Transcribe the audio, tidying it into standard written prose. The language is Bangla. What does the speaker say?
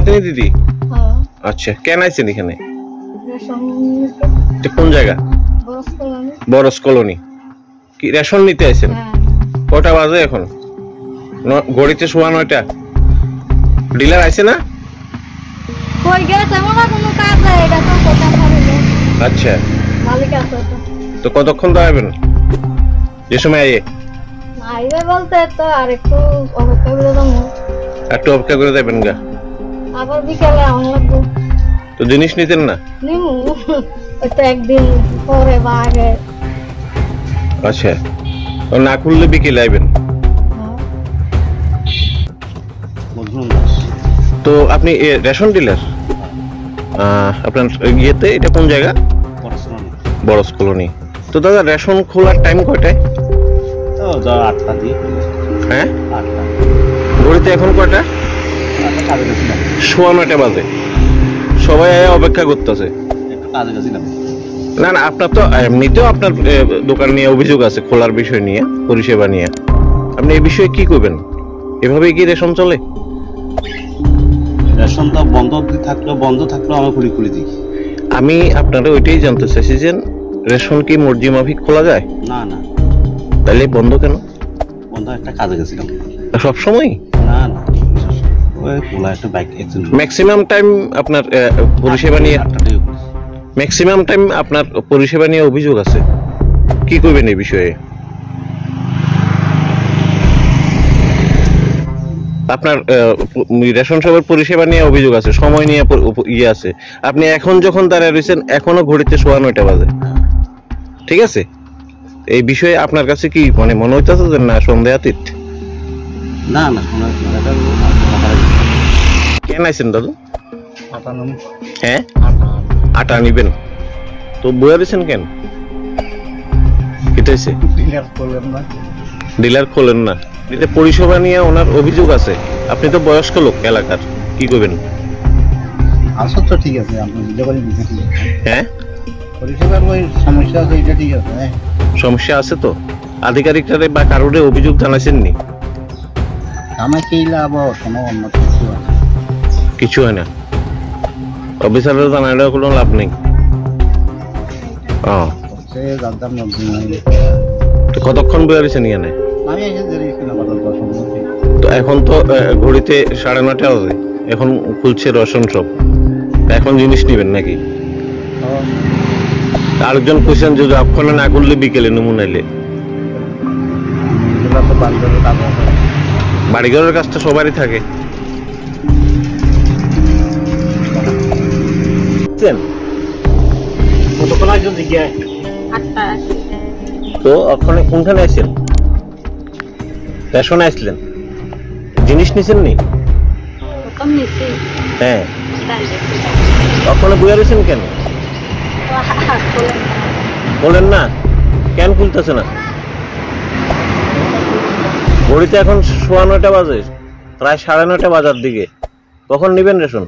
নাতনি দিদি? আচ্ছা, কেন আইছেন এখানে? কোন জায়গা? বরস কলোনি। কি রেশন নিতে আইছেন? কটা বাজে এখন? ঘড়িতে সোয়া 9টা। ডিলার আইছে না? আচ্ছা, তো কতক্ষণ দাঁড়াবেন? যে সময় আইবে বলতে তো আর একটু অপেক্ষা করে দেবো। একটু অপেক্ষা করে দেবেন গা, আবার বিকালে আমার লাগবে। তো জিনিস নিতেন না? নিমু, তো একদিন পরে বা আগে। আচ্ছা, না খুললে বিকেলে আইবেন। তো আপনি রেশন ডিলার? আপনার ইয়েতে এটা কোন জায়গা? বরস কলোনি। তো দাদা রেশন খোলার টাইম কয়টায়? 8টা দিয়ে। হ্যাঁ, ঘড়িতে এখন কয়টা? সোয়া 9টা বাজে। সবাই অপেক্ষা করতেছে। না না, আপনার তো এমনিতেও আপনার দোকান নিয়ে অভিযোগ আছে খোলার বিষয় নিয়ে, পরিষেবা নিয়ে। আপনি এই বিষয়ে কি করবেন? এভাবে কি রেশন চলে? রেশন তো বন্ধ থাকলেও আমি খুলি দিই। আমি আপনারা ওইটাই জানতে চাইছি যে রেশন কি মর্জি মাফিক খোলা যায়? না না। তাহলে বন্ধ কেন? বন্ধ একটা কাজে গেছিলাম। সব সময়? না না, ওই খোলা একটা বাইক অ্যাক্সিডেন্ট। ম্যাক্সিমাম টাইম আপনার পরিষেবা নিয়ে অভিযোগ আছে। কি করবেন এই বিষয়ে? আপনার রেশন শপের পরিষেবা নিয়ে অভিযোগ আছে, সময় নিয়ে ইয়ে আছে। আপনি এখন যখন দাঁড়ায় রয়েছেন এখনো ঘড়িতে সোয়া 9টা বাজে। ঠিক আছে, এই বিষয়ে আপনার কাছে কি মনে হইতেছে যে না সন্দেহাতীত? না না, কেন আইছেন দাদু? হ্যাঁ, আটা নিবেন। তো বইয়া দিচ্ছেন কেন? ডিলার খোলেন না। এতে পরিষেবা নিয়ে ওনার অভিযোগ আছে। আপনি তো বয়স্ক লোক এলাকার, কি করবেন? আসল তো ঠিক আছে, আপনি হ্যাঁ, পরিষেবার ওই সমস্যা আছে, এটা ঠিক আছে। সমস্যা আছে তো আধিকারিকরা বা কারোরে অভিযোগ জানাইছেন নি? আমাকে কোনো অন্য কিছু হয় না, অফিসাররা জানাইলেও কোনো লাভ নেই। তো কতক্ষণ বেরিয়েছেন এখানে? তো এখন তো ঘড়িতে 9:30 বাজে, এখন খুলছে রেশন শপ। এখন জিনিস নিবেন নাকি? আরেকজন কোয়েশ্চেন যদি আপনারা না করলে বিকেলে নমুনাইলে বাড়িঘরের কাজটা সবারই থাকে। তো ওখানে কোনখানে আসছেন? রেশনে আসলেন, জিনিস নিছেন নি? হ্যাঁ, ওখানে বইয়া রয়েছেন কেন? বলেন না কেন খুলতেছে না? ঘড়িতে এখন সোয়া 9টা বাজে, প্রায় 9:30 বাজার দিকে। কখন নিবেন রেশন?